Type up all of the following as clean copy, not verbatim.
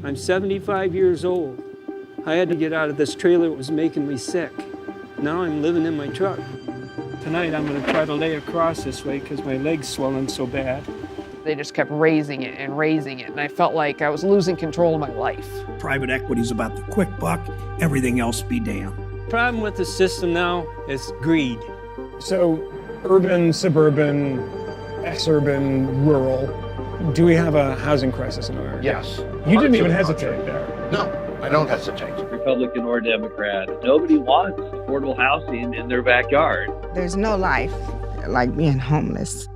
I'm 75 years old. I had to get out of this trailer. It was making me sick. Now I'm living in my truck. Tonight I'm going to try to lay across this way because my leg's swelling so bad. They just kept raising it, and I felt like I was losing control of my life. Private equity is about the quick buck, everything else be damned. Problem with the system now is greed. So, urban, suburban, exurban, rural. Do we have a housing crisis in America? Yes. You didn't even hesitate there. No, I don't hesitate. Republican or Democrat, nobody wants affordable housing in their backyard. There's no life like being homeless.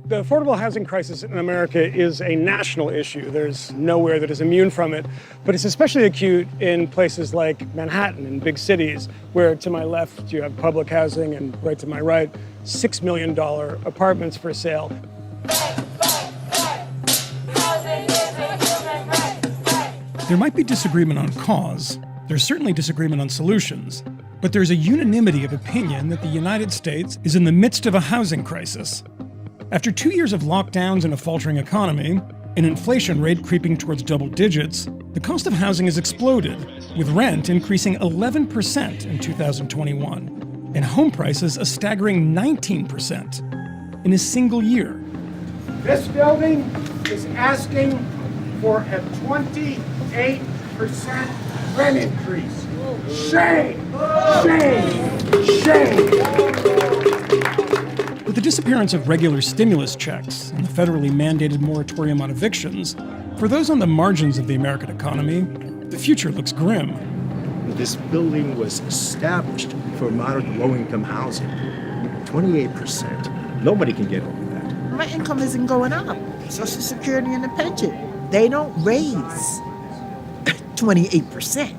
The affordable housing crisis in America is a national issue. There's nowhere that is immune from it, but it's especially acute in places like Manhattan and big cities, where to my left you have public housing and right to my right, $6 million apartments for sale. There might be disagreement on cause. There's certainly disagreement on solutions. But there's a unanimity of opinion that the United States is in the midst of a housing crisis. After 2 years of lockdowns and a faltering economy, an inflation rate creeping towards double digits, the cost of housing has exploded, with rent increasing 11% in 2021, and home prices a staggering 19% in a single year. This building is asking for a 28% rent increase. Shame! Shame! Shame! With the disappearance of regular stimulus checks and the federally mandated moratorium on evictions, for those on the margins of the American economy, the future looks grim. This building was established for moderate low-income housing. 28%. Nobody can get over that. My income isn't going up. Social Security and the pension, they don't raise 28%.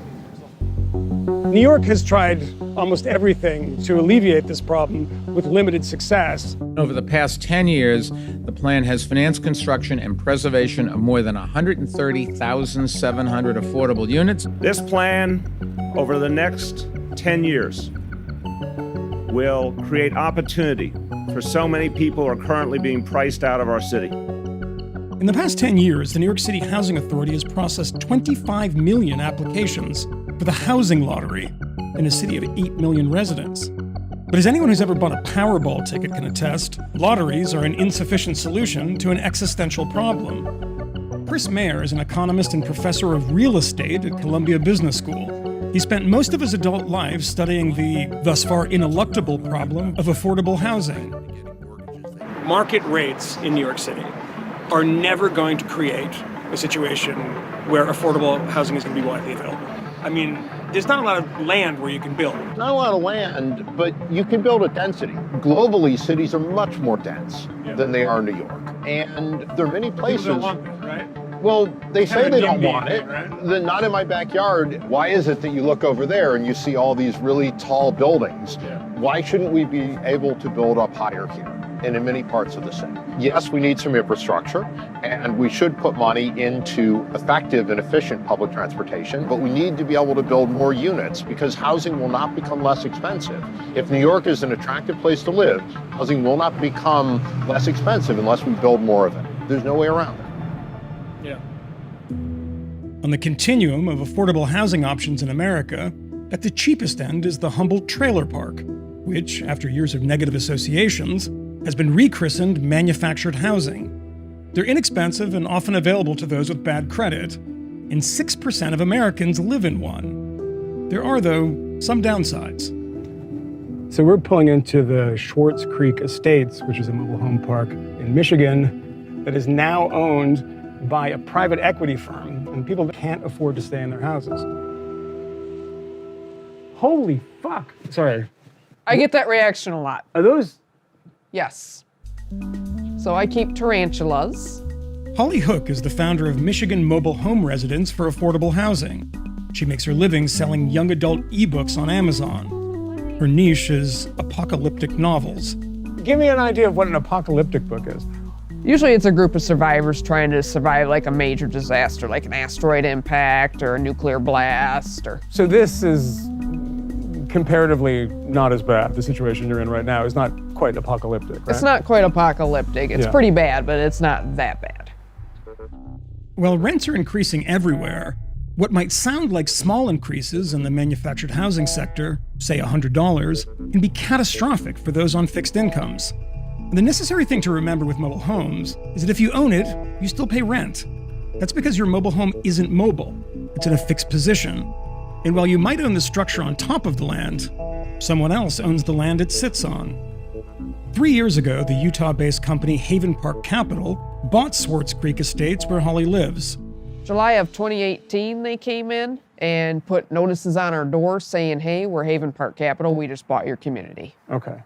New York has tried almost everything to alleviate this problem with limited success. Over the past 10 years, the plan has financed construction and preservation of more than 130,700 affordable units. This plan, over the next 10 years, will create opportunity for so many people who are currently being priced out of our city. In the past 10 years, the New York City Housing Authority has processed 25 million applications for the housing lottery in a city of 8 million residents. But as anyone who's ever bought a Powerball ticket can attest, lotteries are an insufficient solution to an existential problem. Chris Mayer is an economist and professor of real estate at Columbia Business School. He spent most of his adult life studying the thus far ineluctable problem of affordable housing. Market rates in New York City are never going to create a situation where affordable housing is going to be widely available. I mean, there's not a lot of land where you can build. Not a lot of land, but you can build a density. Globally, cities are much more dense than they are in New York. And there are many places. People don't want it, right? Well, they say they don't NIMBY, want it. right? They're not in my backyard. Why is it that you look over there and you see all these really tall buildings? Yeah. Why shouldn't we be able to build up higher here and in many parts of the city? Yes, we need some infrastructure, and we should put money into effective and efficient public transportation, but we need to be able to build more units because housing will not become less expensive. If New York is an attractive place to live, housing will not become less expensive unless we build more of it. There's no way around it. Yeah. On the continuum of affordable housing options in America, at the cheapest end is the humble trailer park, which, after years of negative associations, has been rechristened manufactured housing. They're inexpensive and often available to those with bad credit, and 6% of Americans live in one. There are, though, some downsides. So we're pulling into the Schwartz Creek Estates, which is a mobile home park in Michigan that is now owned by a private equity firm, and people can't afford to stay in their houses. Holy fuck. Sorry. I get that reaction a lot. Are those? Yes. So I keep tarantulas. Holly Hook is the founder of Michigan Mobile Home Residence for Affordable Housing. She makes her living selling young adult ebooks on Amazon. Her niche is apocalyptic novels. Give me an idea of what an apocalyptic book is. Usually it's a group of survivors trying to survive like a major disaster, like an asteroid impact or a nuclear blast. So this is comparatively not as bad. The situation you're in right now is not quite apocalyptic, right? It's not quite apocalyptic. It's pretty bad, but it's not that bad. While rents are increasing everywhere, what might sound like small increases in the manufactured housing sector, say $100, can be catastrophic for those on fixed incomes. And the necessary thing to remember with mobile homes is that if you own it, you still pay rent. That's because your mobile home isn't mobile. It's in a fixed position. And while you might own the structure on top of the land, someone else owns the land it sits on. 3 years ago, the Utah-based company Haven Park Capital bought Swartz Creek Estates where Holly lives. July of 2018, they came in and put notices on our doors saying, hey, we're Haven Park Capital. We just bought your community. Okay.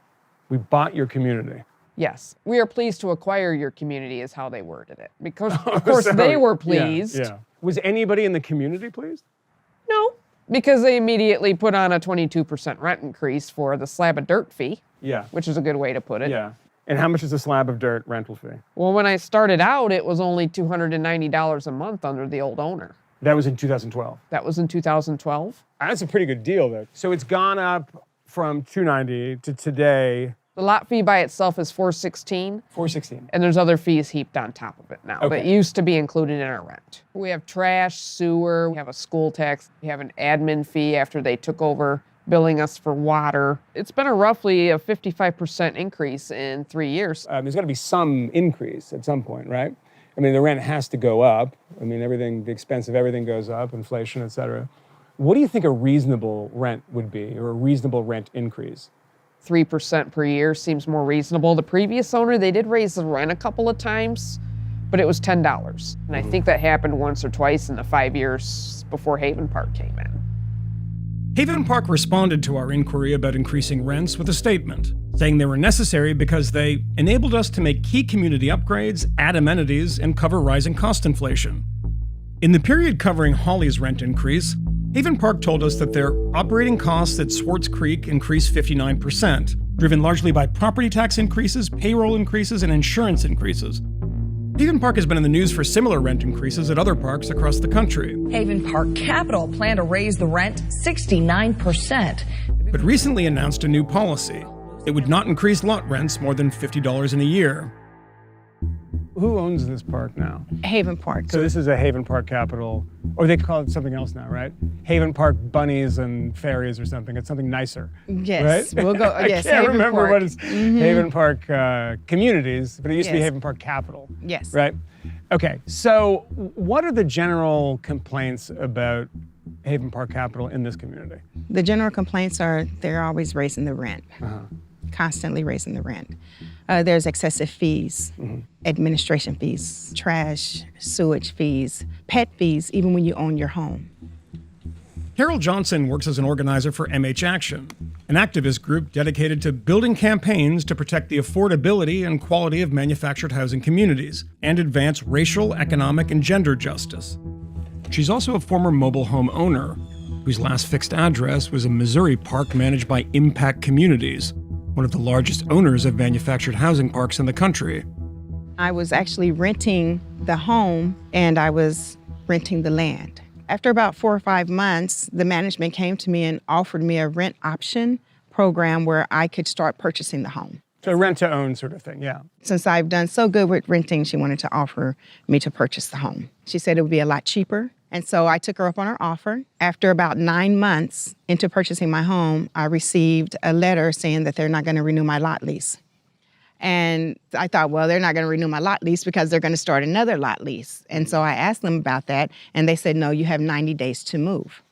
We bought your community. Yes. We are pleased to acquire your community is how they worded it. Because, of course, they were pleased. Yeah. Was anybody in the community pleased? No, because they immediately put on a 22% rent increase for the slab of dirt fee. Yeah. Which is a good way to put it. Yeah. And how much is a slab of dirt rental fee? Well, when I started out, it was only $290 a month under the old owner. That was in 2012. That was in 2012. That's a pretty good deal, though. So it's gone up from $290 to today. The lot fee by itself is $416. $416. And there's other fees heaped on top of it now that used to be included in our rent. We have trash, sewer, we have a school tax, we have an admin fee after they took over billing us for water. It's been roughly a 55% increase in 3 years. There's got to be some increase at some point, right? I mean, the rent has to go up. I mean, everything, the expense of everything goes up, inflation, et cetera. What do you think a reasonable rent would be, or a reasonable rent increase? 3% per year seems more reasonable. The previous owner, they did raise the rent a couple of times, but it was $10. And I think that happened once or twice in the 5 years before Haven Park came in. Haven Park responded to our inquiry about increasing rents with a statement, saying they were necessary because they enabled us to make key community upgrades, add amenities, and cover rising cost inflation. In the period covering Holly's rent increase, Haven Park told us that their operating costs at Swartz Creek increased 59%, driven largely by property tax increases, payroll increases, and insurance increases. Haven Park has been in the news for similar rent increases at other parks across the country. Haven Park Capital planned to raise the rent 69%. But recently announced a new policy. It would not increase lot rents more than $50 in a year. Who owns this park now? Haven Park. So this is a Haven Park Capital, or they call it something else now, right? Haven Park Bunnies and Fairies or something. It's something nicer. Yes, right? we'll go. Yes, I can't Haven remember Park. what it's. Haven Park Communities, but it used to be Yes. Haven Park Capital. Yes. Right? Okay, so what are the general complaints about Haven Park Capital in this community? The general complaints are they're always raising the rent, constantly raising the rent. There's excessive fees, administration fees, trash, sewage fees, pet fees, even when you own your home. Carol Johnson works as an organizer for MH Action, an activist group dedicated to building campaigns to protect the affordability and quality of manufactured housing communities and advance racial, economic, and gender justice. She's also a former mobile home owner whose last fixed address was a Missouri park managed by Impact Communities, one of the largest owners of manufactured housing parks in the country. I was actually renting the home and I was renting the land. After about 4 or 5 months, the management came to me and offered me a rent option program where I could start purchasing the home. So rent to own sort of thing, yeah. Since I've done so good with renting, she wanted to offer me to purchase the home. She said it would be a lot cheaper. And so I took her up on her offer. After about 9 months into purchasing my home, I received a letter saying that they're not going to renew my lot lease. And I thought, well, they're not going to renew my lot lease because they're going to start another lot lease. And so I asked them about that, and they said, no, you have 90 days to move.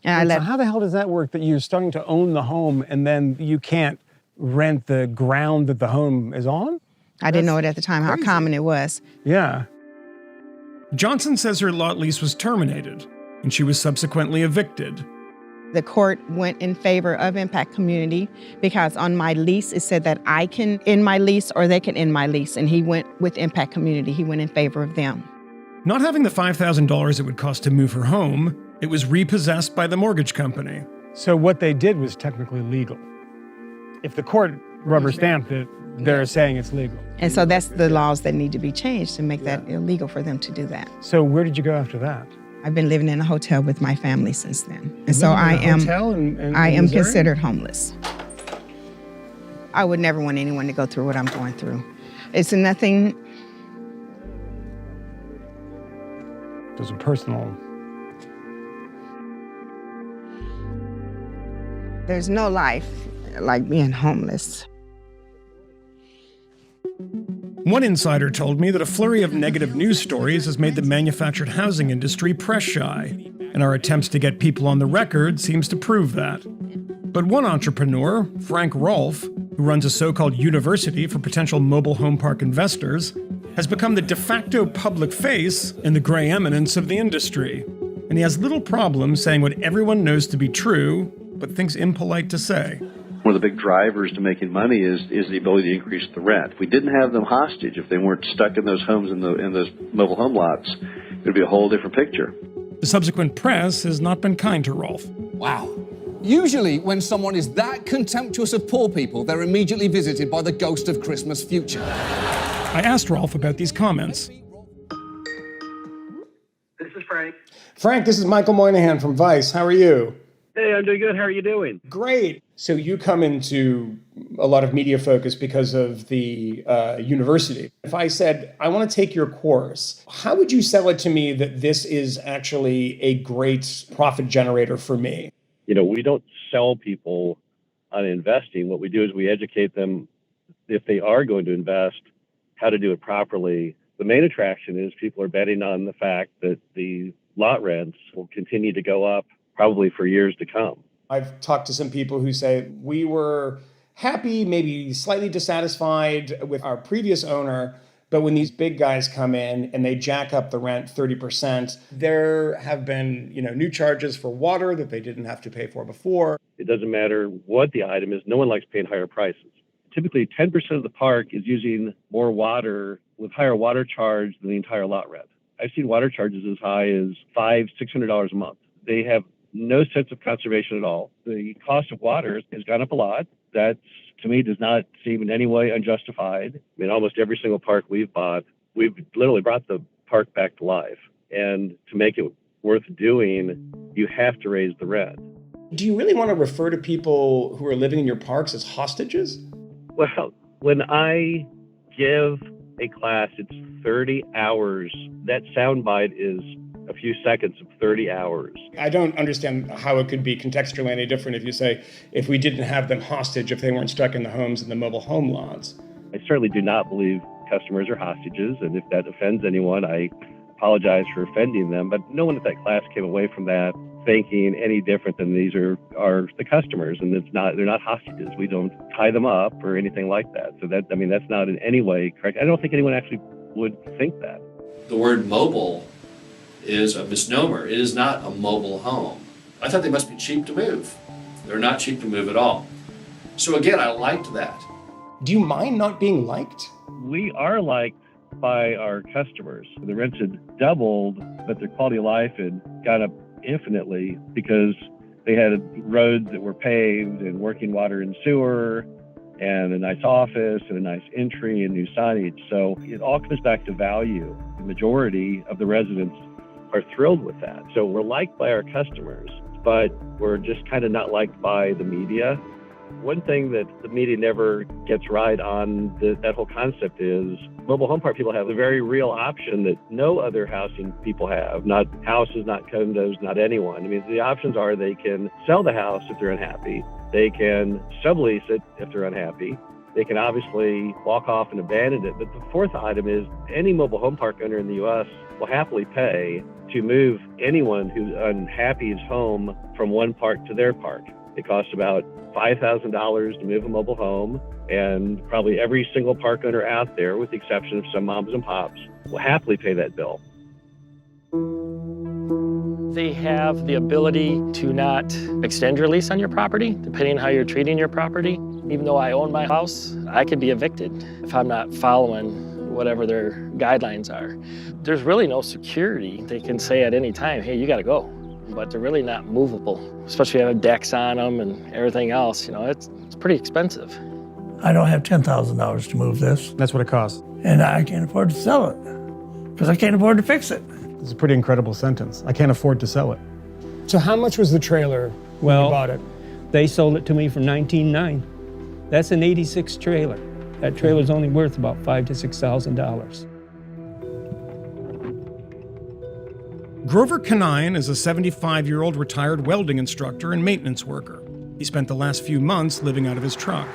And So how the hell does that work, that you're starting to own the home and then you can't rent the ground that the home is on? I didn't know it at the time, how common it was. Yeah. Johnson says her lot lease was terminated, and she was subsequently evicted. The court went in favor of Impact Community because on my lease, it said that I can end my lease or they can end my lease. And he went with Impact Community. He went in favor of them. Not having the $5,000 it would cost to move her home, it was repossessed by the mortgage company. So what they did was technically legal. If the court rubber stamped it, they're saying it's legal. And so that's the laws that need to be changed to make that illegal for them to do that. So where did you go after that? I've been living in a hotel with my family since then. And so I am Missouri? considered homeless. I would never want anyone to go through what I'm going through. It's nothing. There's a personal. There's no life like being homeless. One insider told me that a flurry of negative news stories has made the manufactured housing industry press shy, and our attempts to get people on the record seems to prove that. But one entrepreneur, Frank Rolfe, who runs a so-called university for potential mobile home park investors, has become the de facto public face and the gray eminence of the industry. And he has little problem saying what everyone knows to be true, but thinks impolite to say. One of the big drivers to making money is the ability to increase the rent. If we didn't have them hostage, if they weren't stuck in those homes in those mobile home lots, it would be a whole different picture. The subsequent press has not been kind to Rolfe. Wow. Usually, when someone is that contemptuous of poor people, they're immediately visited by the ghost of Christmas future. I asked Rolfe about these comments. This is Frank. Frank, this is Michael Moynihan from Vice. How are you? Hey, I'm doing good. How are you doing? Great. So you come into a lot of media focus because of the university. If I said, I want to take your course, how would you sell it to me that this is actually a great profit generator for me? You know, we don't sell people on investing. What we do is we educate them, if they are going to invest, how to do it properly. The main attraction is people are betting on the fact that the lot rents will continue to go up probably for years to come. I've talked to some people who say we were happy, maybe slightly dissatisfied with our previous owner, but when these big guys come in and they jack up the rent 30%, there have been, new charges for water that they didn't have to pay for before. It doesn't matter what the item is. No one likes paying higher prices. Typically, 10% of the park is using more water with higher water charge than the entire lot rent. I've seen water charges as high as $500, $600 a month. They have no sense of conservation at all. The cost of water has gone up a lot. That, to me, does not seem in any way unjustified. I mean, almost every single park we've bought, we've literally brought the park back to life. And to make it worth doing, you have to raise the rent. Do you really want to refer to people who are living in your parks as hostages? Well, when I give a class, it's 30 hours. That soundbite is a few seconds of 30 hours. I don't understand how it could be contextually any different if you say, if we didn't have them hostage, if they weren't stuck in the homes in the mobile home lots. I certainly do not believe customers are hostages, and if that offends anyone, I apologize for offending them, but no one at that class came away from that thinking any different than these are the customers, and they're not hostages. We don't tie them up or anything like that. So that's not in any way correct. I don't think anyone actually would think that. The word mobile is a misnomer. It is not a mobile home. I thought they must be cheap to move. They're not cheap to move at all. So again, I liked that. Do you mind not being liked? We are liked by our customers. The rents had doubled, but their quality of life had gone up infinitely because they had roads that were paved and working water and sewer and a nice office and a nice entry and new signage. So it all comes back to value. The majority of the residents are thrilled with that. So we're liked by our customers, but we're just kind of not liked by the media. One thing that the media never gets right on that whole concept is mobile home park people have a very real option that no other housing people have, not houses, not condos, not anyone. I mean, the options are they can sell the house if they're unhappy. They can sublease it if they're unhappy. They can obviously walk off and abandon it. But the fourth item is any mobile home park owner in the U.S. will happily pay to move anyone who's unhappy's home from one park to their park. It costs about $5,000 to move a mobile home, and probably every single park owner out there, with the exception of some moms and pops, will happily pay that bill. They have the ability to not extend your lease on your property, depending on how you're treating your property. Even though I own my house, I could be evicted if I'm not following whatever their guidelines are. There's really no security. They can say at any time, hey, you gotta go. But they're really not movable, especially having decks on them and everything else. It's pretty expensive. I don't have $10,000 to move this. That's what it costs. And I can't afford to sell it because I can't afford to fix it. It's a pretty incredible sentence. I can't afford to sell it. So how much was the trailer when you bought it? They sold it to me for $19,900. That's an 86 trailer. That trailer's only worth about $5,000 to $6,000. Grover Canine is a 75-year-old retired welding instructor and maintenance worker. He spent the last few months living out of his truck.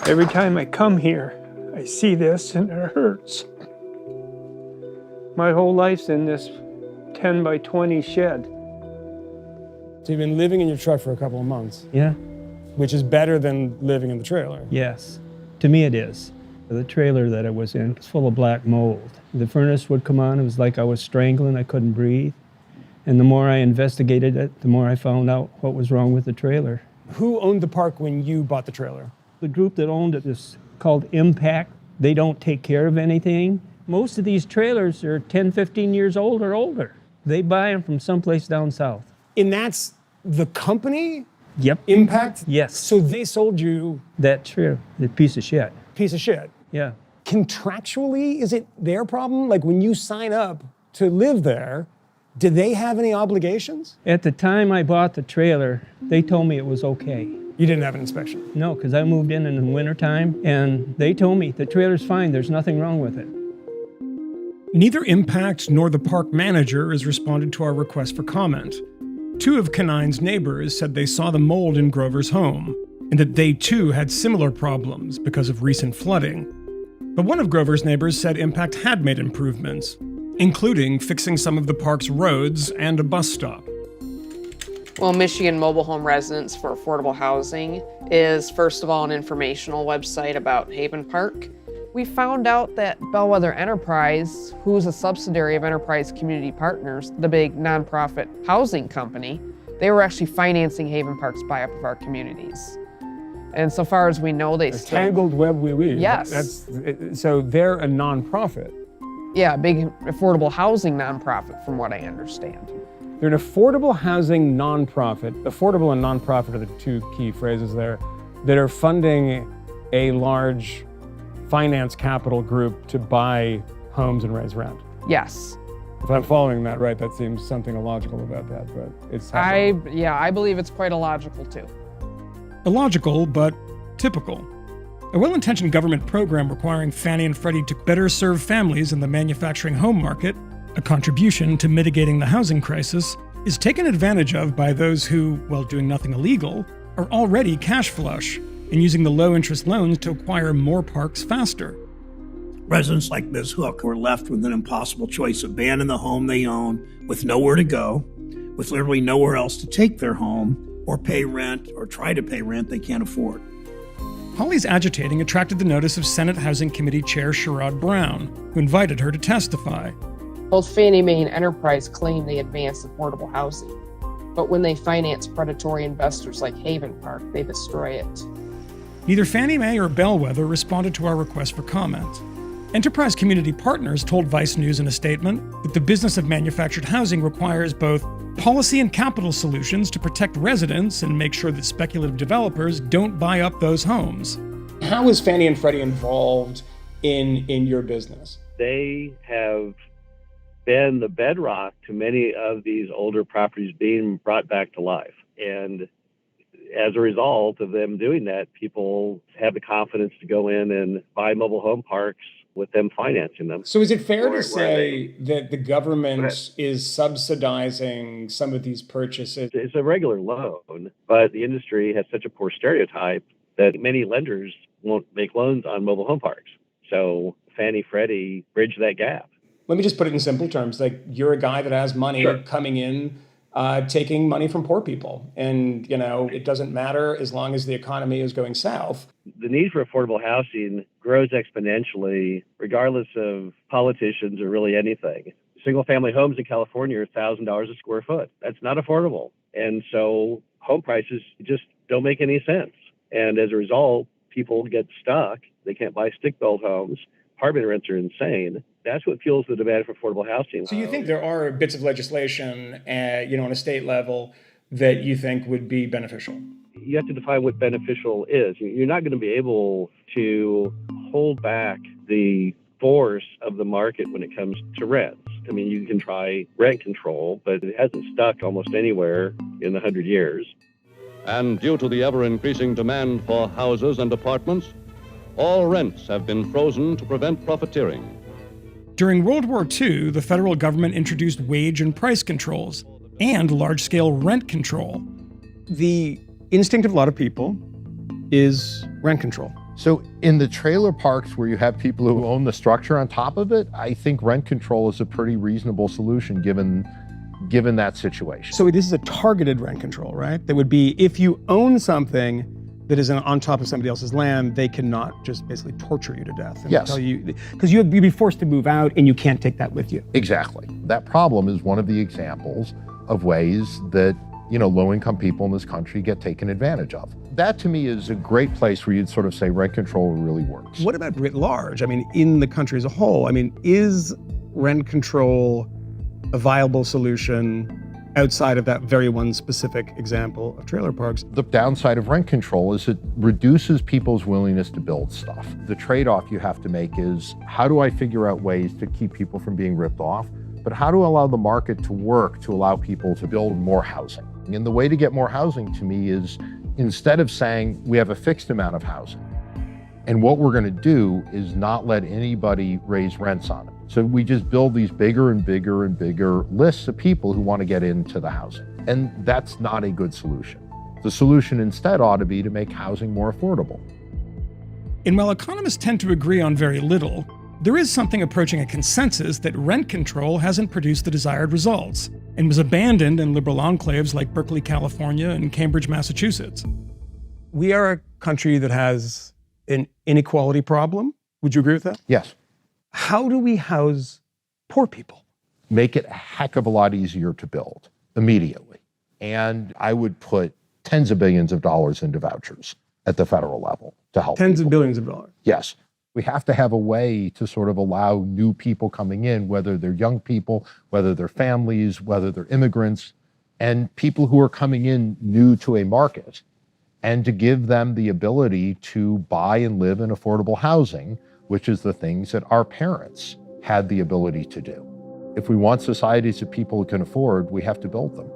Every time I come here, I see this and it hurts. My whole life's in this 10 by 20 shed. So you've been living in your truck for a couple of months. Yeah. Which is better than living in the trailer. Yes, to me it is. The trailer that I was in was full of black mold. The furnace would come on, it was like I was strangling, I couldn't breathe. And the more I investigated it, the more I found out what was wrong with the trailer. Who owned the park when you bought the trailer? The group that owned it is called Impact. They don't take care of anything. Most of these trailers are 10, 15 years old or older. They buy them from someplace down south. And that's the company? Yep. Impact? Yes. So they sold you... That's true. The piece of shit. Piece of shit? Yeah. Contractually, is it their problem? Like when you sign up to live there, do they have any obligations? At the time I bought the trailer, they told me it was okay. You didn't have an inspection? No, because I moved in the wintertime, and they told me the trailer's fine, there's nothing wrong with it. Neither Impact nor the park manager has responded to our request for comment. Two of Canine's neighbors said they saw the mold in Grover's home, and that they too had similar problems because of recent flooding. But one of Grover's neighbors said Impact had made improvements, including fixing some of the park's roads and a bus stop. Well, Michigan Mobile Home Residents for Affordable Housing is, first of all, an informational website about Haven Park. We found out that Bellwether Enterprise, who's a subsidiary of Enterprise Community Partners, the big nonprofit housing company, they were actually financing Haven Park's buy-up of our communities. And so far as we know, they still... Tangled web we weave. Yes. So they're a nonprofit. Yeah, a big affordable housing nonprofit, from what I understand. They're an affordable housing nonprofit. Affordable and nonprofit are the two key phrases there that are funding a large finance capital group to buy homes and raise rent. Yes. If I'm following that right, that seems something illogical about that, but it's happening. I believe it's quite illogical too. Illogical, but typical. A well-intentioned government program requiring Fannie and Freddie to better serve families in the manufacturing home market, a contribution to mitigating the housing crisis, is taken advantage of by those who, while doing nothing illegal, are already cash flush and using the low-interest loans to acquire more parks faster. Residents like Ms. Hook were left with an impossible choice: abandon the home they own with nowhere to go, with literally nowhere else to take their home, or pay rent, or try to pay rent they can't afford. Holly's agitating attracted the notice of Senate Housing Committee Chair Sherrod Brown, who invited her to testify. Both Fannie Mae and Enterprise claim they advance affordable housing, but when they finance predatory investors like Haven Park, they destroy it. Neither Fannie Mae or Bellwether responded to our request for comment. Enterprise Community Partners told Vice News in a statement that the business of manufactured housing requires both policy and capital solutions to protect residents and make sure that speculative developers don't buy up those homes. How is Fannie and Freddie involved in your business? They have been the bedrock to many of these older properties being brought back to life. And as a result of them doing that, people have the confidence to go in and buy mobile home parks with them financing them. So is it fair to say that the government is subsidizing some of these purchases? It's a regular loan, but the industry has such a poor stereotype that many lenders won't make loans on mobile home parks. So Fannie, Freddie bridge that gap. Let me just put it in simple terms. Like, you're a guy that has money coming in, taking money from poor people. And, you know, it doesn't matter as long as the economy is going south. The need for affordable housing grows exponentially, regardless of politicians or really anything. Single-family homes in California are $1,000 a square foot. That's not affordable. And so home prices just don't make any sense. And as a result, people get stuck. They can't buy stick-built homes. Apartment rents are insane. That's what fuels the demand for affordable housing. So you think there are bits of legislation, on a state level that you think would be beneficial? You have to define what beneficial is. You're not going to be able to hold back the force of the market when it comes to rents. I mean, you can try rent control, but it hasn't stuck almost anywhere in the 100 years. And due to the ever-increasing demand for houses and apartments, all rents have been frozen to prevent profiteering. During World War II, the federal government introduced wage and price controls and large-scale rent control. The instinct of a lot of people is rent control. So in the trailer parks where you have people who own the structure on top of it, I think rent control is a pretty reasonable solution given that situation. So this is a targeted rent control, right? That would be if you own something that is on top of somebody else's land, they cannot just basically torture you to death. And Yes. tell you, because you'd be forced to move out and you can't take that with you. Exactly. That problem is one of the examples of ways that, low-income people in this country get taken advantage of. That to me is a great place where you'd sort of say rent control really works. What about writ large? I mean, in the country as a whole, is rent control a viable solution outside of that very one specific example of trailer parks? The downside of rent control is it reduces people's willingness to build stuff. The trade-off you have to make is, how do I figure out ways to keep people from being ripped off? But how do I allow the market to work to allow people to build more housing? And the way to get more housing to me is, instead of saying we have a fixed amount of housing, and what we're going to do is not let anybody raise rents on it. So we just build these bigger and bigger and bigger lists of people who want to get into the housing. And that's not a good solution. The solution instead ought to be to make housing more affordable. And while economists tend to agree on very little, there is something approaching a consensus that rent control hasn't produced the desired results and was abandoned in liberal enclaves like Berkeley, California, and Cambridge, Massachusetts. We are a country that has an inequality problem. Would you agree with that? Yes. How do we house poor people? Make it a heck of a lot easier to build immediately. And I would put tens of billions of dollars into vouchers at the federal level to help. Tens of billions of dollars. Yes. We have to have a way to sort of allow new people coming in, whether they're young people, whether they're families, whether they're immigrants, and people who are coming in new to a market, and to give them the ability to buy and live in affordable housing, which is the things that our parents had the ability to do. If we want societies that people can afford, we have to build them.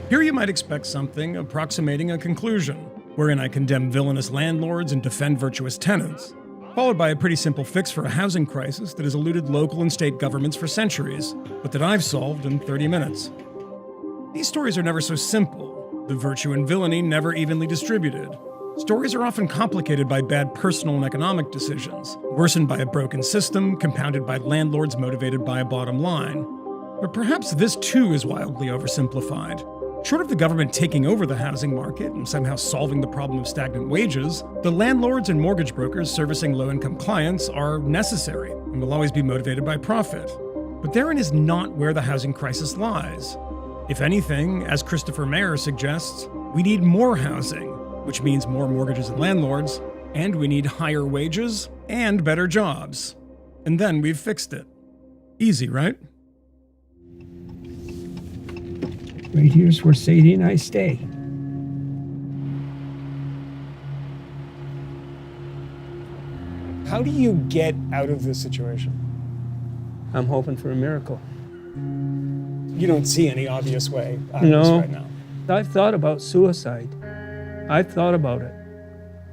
Here you might expect something approximating a conclusion, wherein I condemn villainous landlords and defend virtuous tenants, followed by a pretty simple fix for a housing crisis that has eluded local and state governments for centuries, but that I've solved in 30 minutes. These stories are never so simple, the virtue and villainy never evenly distributed. Stories are often complicated by bad personal and economic decisions, worsened by a broken system, compounded by landlords motivated by a bottom line. But perhaps this too is wildly oversimplified. Short of the government taking over the housing market and somehow solving the problem of stagnant wages, the landlords and mortgage brokers servicing low-income clients are necessary and will always be motivated by profit. But therein is not where the housing crisis lies. If anything, as Christopher Mayer suggests, we need more housing, which means more mortgages and landlords, and we need higher wages and better jobs. And then we've fixed it. Easy, right? Right here's where Sadie and I stay. How do you get out of this situation? I'm hoping for a miracle. You don't see any obvious way out of this right now. I've thought about suicide. I've thought about it,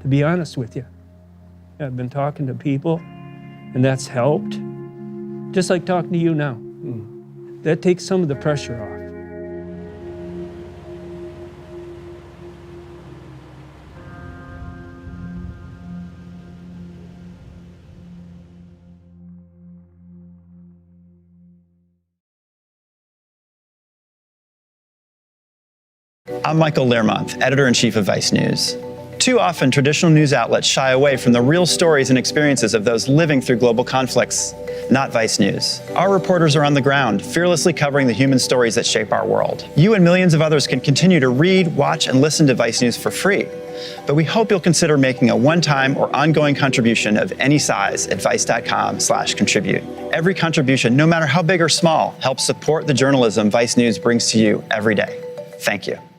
to be honest with you. I've been talking to people, and that's helped. Just like talking to you now. That takes some of the pressure off. I'm Michael Learmonth, editor-in-chief of Vice News. Too often, traditional news outlets shy away from the real stories and experiences of those living through global conflicts. Not Vice News. Our reporters are on the ground, fearlessly covering the human stories that shape our world. You and millions of others can continue to read, watch, and listen to Vice News for free. But we hope you'll consider making a one-time or ongoing contribution of any size at vice.com/contribute. Every contribution, no matter how big or small, helps support the journalism Vice News brings to you every day. Thank you.